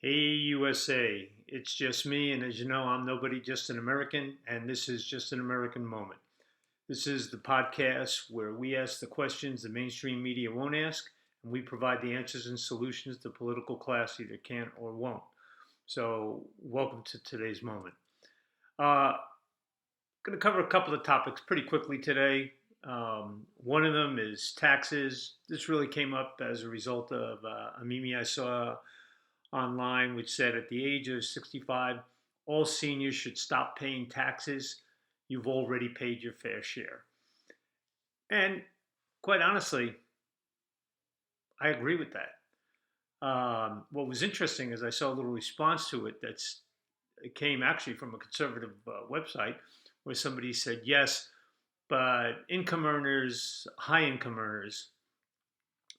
Hey USA, it's just me, and as you know, I'm nobody, just an American, and this is just an American moment. This is the podcast where we ask the questions the mainstream media won't ask, and we provide the answers and solutions the political class either can't or won't. So, welcome to today's moment. Going to cover a couple of topics pretty quickly today. One of them is taxes. This really came up as a result of a meme I saw online, which said at the age of 65, all seniors should stop paying taxes. You've already paid your fair share. And quite honestly, I agree with that. What was interesting is I saw a little response to it it came actually from a conservative website where somebody said, yes, but income earners, high income earners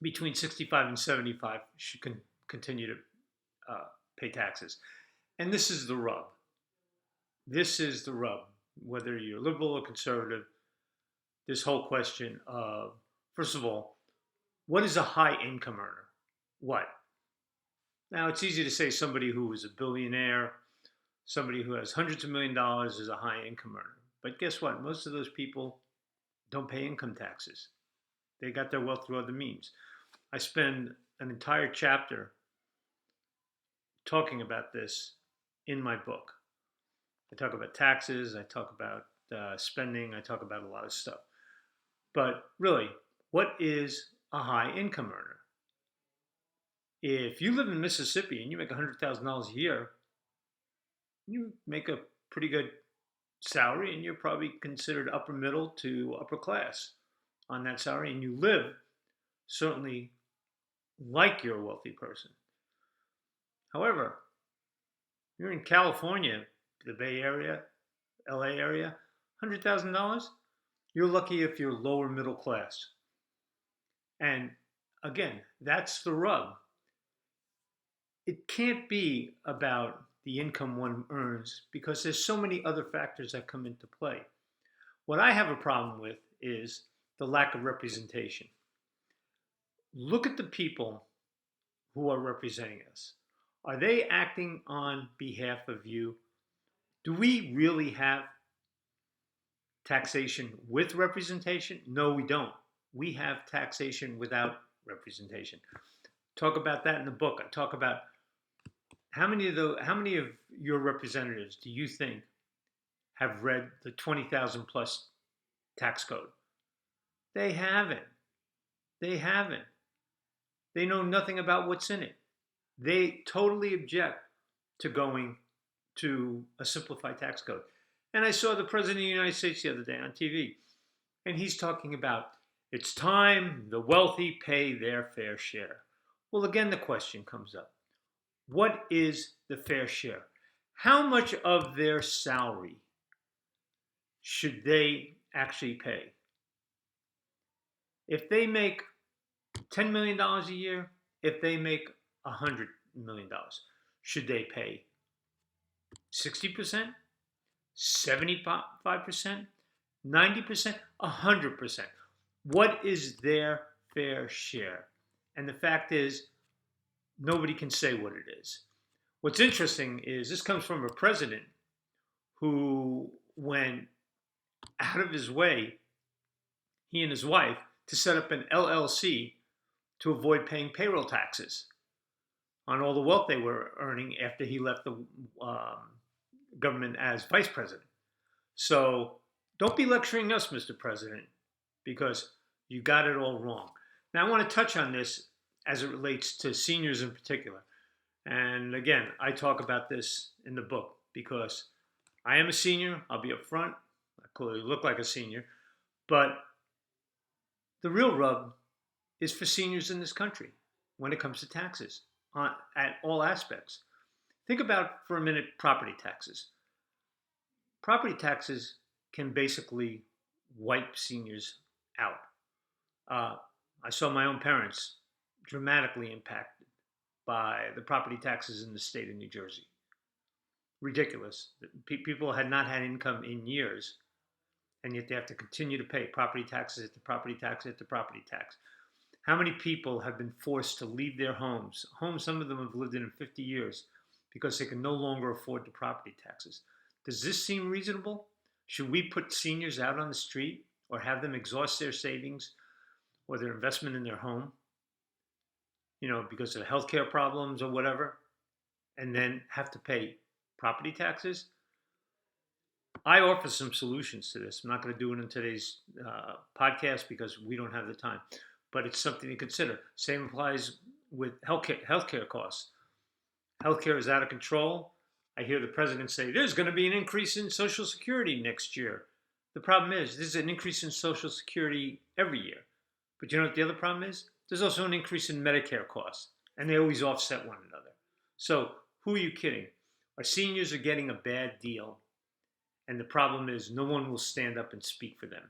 between 65 and 75 should continue to uh, pay taxes. And this is the rub. This is the rub. Whether you're liberal or conservative, this whole question of, first of all, what is a high income earner? What? Now, it's easy to say somebody who is a billionaire, somebody who has hundreds of $1 millions is a high income earner. But guess what? Most of those people don't pay income taxes. They got their wealth through other means. I spend an entire chapter talking about this in my book. I talk about taxes, I talk about spending, I talk about a lot of stuff. But really, what is a high income earner? If you live in Mississippi and you make $100,000 a year, you make a pretty good salary and you're probably considered upper middle to upper class on that salary, and you live certainly like you're a wealthy person. However, you're in California, the Bay Area, LA area, $100,000, you're lucky if you're lower middle class. And again, that's the rub. It can't be about the income one earns because there's so many other factors that come into play. What I have a problem with is the lack of representation. Look at the people who are representing us. Are they acting on behalf of you? Do we really have taxation with representation? No, we don't. We have taxation without representation. Talk about that in the book. I talk about how many of your representatives do you think have read the 20,000 plus tax code? They haven't. They haven't. They know nothing about what's in it. They totally object to going to a simplified tax code. And I saw the President of the United States the other day on TV, and he's talking about it's time the wealthy pay their fair share. Well, again, the question comes up, what is the fair share? How much of their salary should they actually pay? If they make $10 million a year, if they make $100 million, should they pay 60%, 75%, 90%, 100%? What is their fair share? And the fact is, nobody can say what it is. What's interesting is this comes from a president who went out of his way, he and his wife, to set up an LLC to avoid paying payroll taxes on all the wealth they were earning after he left the government as vice president. So don't be lecturing us, Mr. President, because you got it all wrong. Now, I want to touch on this as it relates to seniors in particular. And again, I talk about this in the book because I am a senior. I'll be up front. I clearly look like a senior. But the real rub is for seniors in this country when it comes to taxes at all aspects. Think about for a minute property taxes. Property taxes can basically wipe seniors out. I saw my own parents dramatically impacted by the property taxes in the state of New Jersey. Ridiculous. People had not had income in years, and yet they have to continue to pay property taxes at the property tax at the property tax. How many people have been forced to leave their homes? Homes some of them have lived in 50 years because they can no longer afford the property taxes. Does this seem reasonable? Should we put seniors out on the street or have them exhaust their savings or their investment in their home, because of healthcare problems or whatever, and then have to pay property taxes? I offer some solutions to this. I'm not going to do it in today's podcast because we don't have the time, but it's something to consider. Same applies with healthcare costs. Healthcare is out of control. I hear the president say there's going to be an increase in Social Security next year. The problem is there's an increase in Social Security every year. But you know what the other problem is? There's also an increase in Medicare costs, and they always offset one another. So who are you kidding? Our seniors are getting a bad deal, and the problem is no one will stand up and speak for them.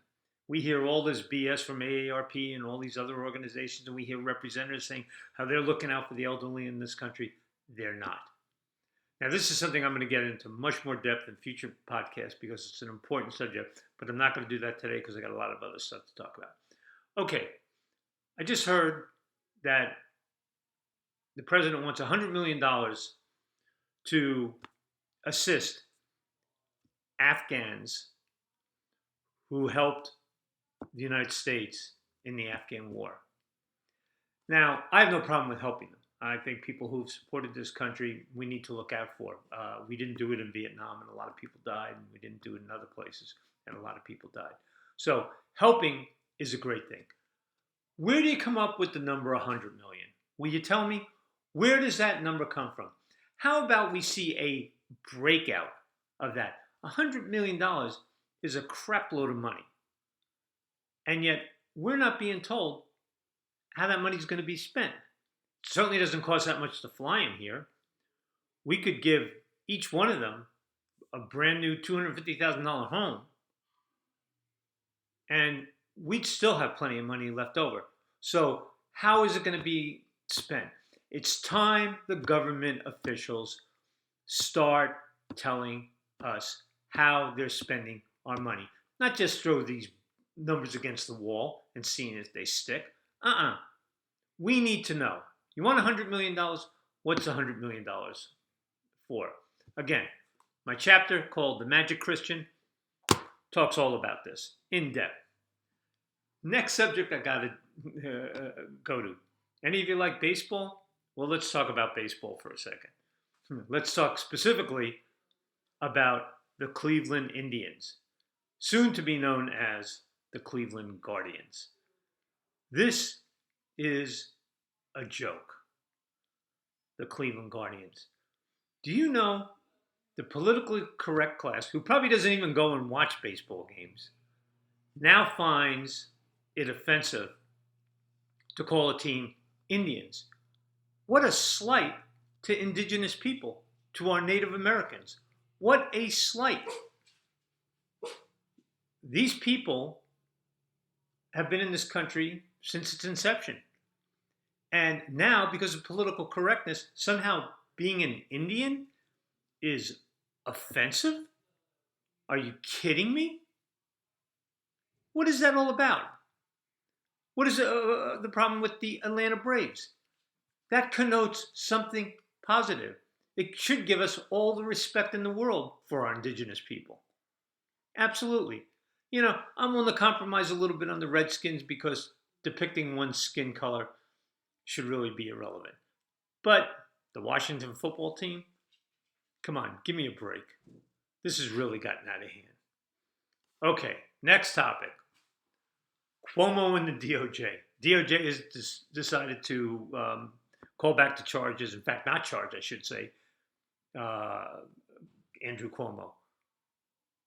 We hear all this BS from AARP and all these other organizations, and we hear representatives saying how they're looking out for the elderly in this country. They're not. Now, this is something I'm going to get into much more depth in future podcasts because it's an important subject, but I'm not going to do that today because I got a lot of other stuff to talk about. Okay, I just heard that the president wants $100 million to assist Afghans who helped the United States in the Afghan war. Now, I have no problem with helping them. I think people who've supported this country, we need to look out for. We didn't do it in Vietnam, and a lot of people died, and we didn't do it in other places, and a lot of people died. So helping is a great thing. Where do you come up with the number 100 million? Will you tell me? Where does that number come from? How about we see a breakout of that? $100 million is a crap load of money. And yet, we're not being told how that money is going to be spent. It certainly doesn't cost that much to fly them here. We could give each one of them a brand new $250,000 home, and we'd still have plenty of money left over. So how is it going to be spent? It's time the government officials start telling us how they're spending our money. Not just throw these numbers against the wall and seeing if they stick. We need to know. You want $100 million? What's $100 million for? Again, my chapter called The Magic Christian talks all about this in depth. Next subject I got to go to. Any of you like baseball? Well, let's talk about baseball for a second. Let's talk specifically about the Cleveland Indians, soon to be known as the Cleveland Guardians. This is a joke, the Cleveland Guardians. Do you know the politically correct class, who probably doesn't even go and watch baseball games, now finds it offensive to call a team Indians? What a slight to indigenous people, to our Native Americans. What a slight. These people have been in this country since its inception. And now, because of political correctness, somehow being an Indian is offensive? Are you kidding me? What is that all about? What is the problem with the Atlanta Braves? That connotes something positive. It should give us all the respect in the world for our indigenous people. Absolutely. I'm willing to compromise a little bit on the Redskins because depicting one's skin color should really be irrelevant. But the Washington football team, come on, give me a break. This has really gotten out of hand. Okay, next topic. Cuomo and the DOJ. DOJ has decided to call back the charges. In fact, not charge, I should say, Andrew Cuomo.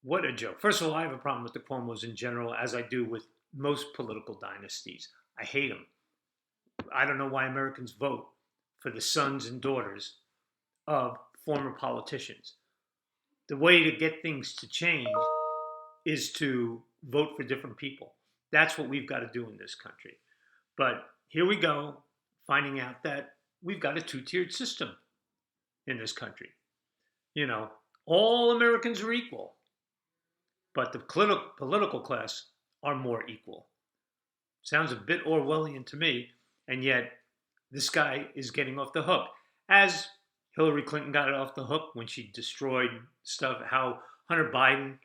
What a joke. First of all, I have a problem with the Cuomos in general, as I do with most political dynasties. I hate them. I don't know why Americans vote for the sons and daughters of former politicians. The way to get things to change is to vote for different people. That's what we've got to do in this country. But here we go, finding out that we've got a two-tiered system in this country. All Americans are equal, but the political class are more equal. Sounds a bit Orwellian to me, And yet, this guy is getting off the hook. As Hillary Clinton got off the hook when she destroyed stuff, how Hunter Biden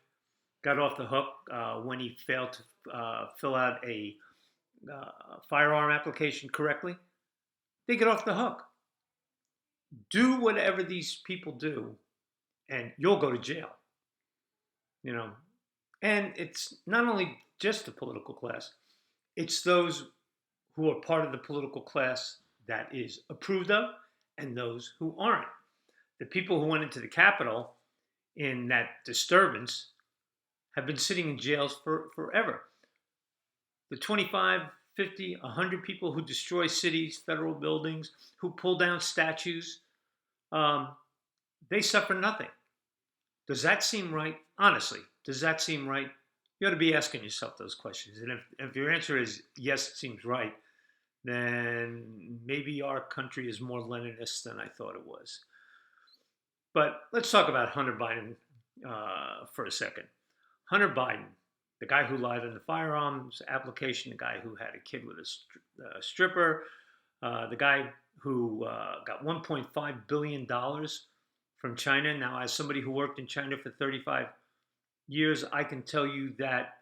got off the hook when he failed to fill out a firearm application correctly. They get off the hook. Do whatever these people do, and you'll go to jail. You know, and it's not only just the political class; it's those who are part of the political class that is approved of, and those who aren't. The people who went into the Capitol in that disturbance have been sitting in jails for forever. The 25, 50, 100 people who destroy cities, federal buildings, who pull down statues, um, they suffer nothing. Does that seem right? Honestly, does that seem right? You ought to be asking yourself those questions. And if your answer is yes, it seems right, then maybe our country is more Leninist than I thought it was. But let's talk about Hunter Biden for a second. Hunter Biden, the guy who lied on the firearms application, the guy who had a kid with a stripper, the guy who got $1.5 billion from China. Now, as somebody who worked in China for 35 years, I can tell you that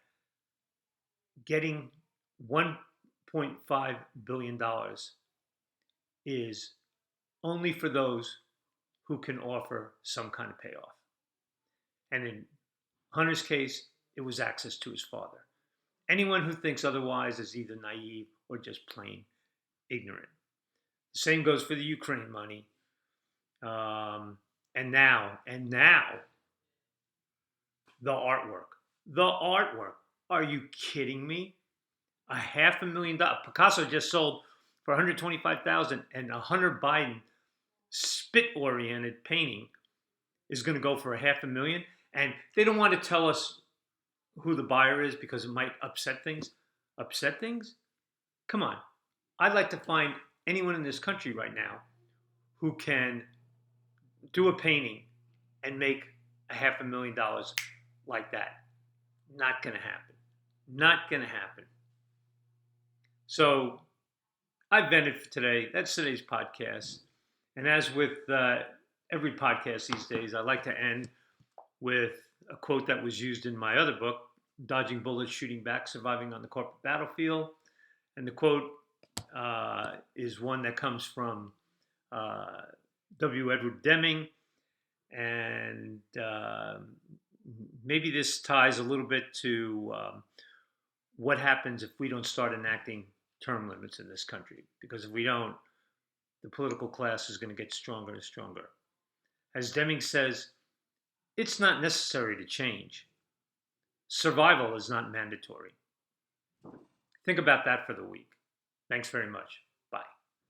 getting $1.5 billion is only for those who can offer some kind of payoff. And in Hunter's case, it was access to his father. Anyone who thinks otherwise is either naive or just plain ignorant. The same goes for the Ukraine money. And now, the artwork. The artwork. Are you kidding me? $500,000. Picasso just sold for $125,000, and a Hunter Biden spit-oriented painting is going to go for $500,000. And they don't want to tell us who the buyer is because it might upset things. Upset things? Come on. I'd like to find anyone in this country right now who can do a painting and make $500,000 like that. Not going to happen. Not going to happen. So I've vented for today. That's today's podcast. And as with every podcast these days, I like to end with a quote that was used in my other book, Dodging Bullets, Shooting Back, Surviving on the Corporate Battlefield. And the quote is one that comes from W. Edward Deming. And maybe this ties a little bit to what happens if we don't start enacting term limits in this country. Because if we don't, the political class is going to get stronger and stronger. As Deming says, it's not necessary to change. Survival is not mandatory. Think about that for the week. Thanks very much.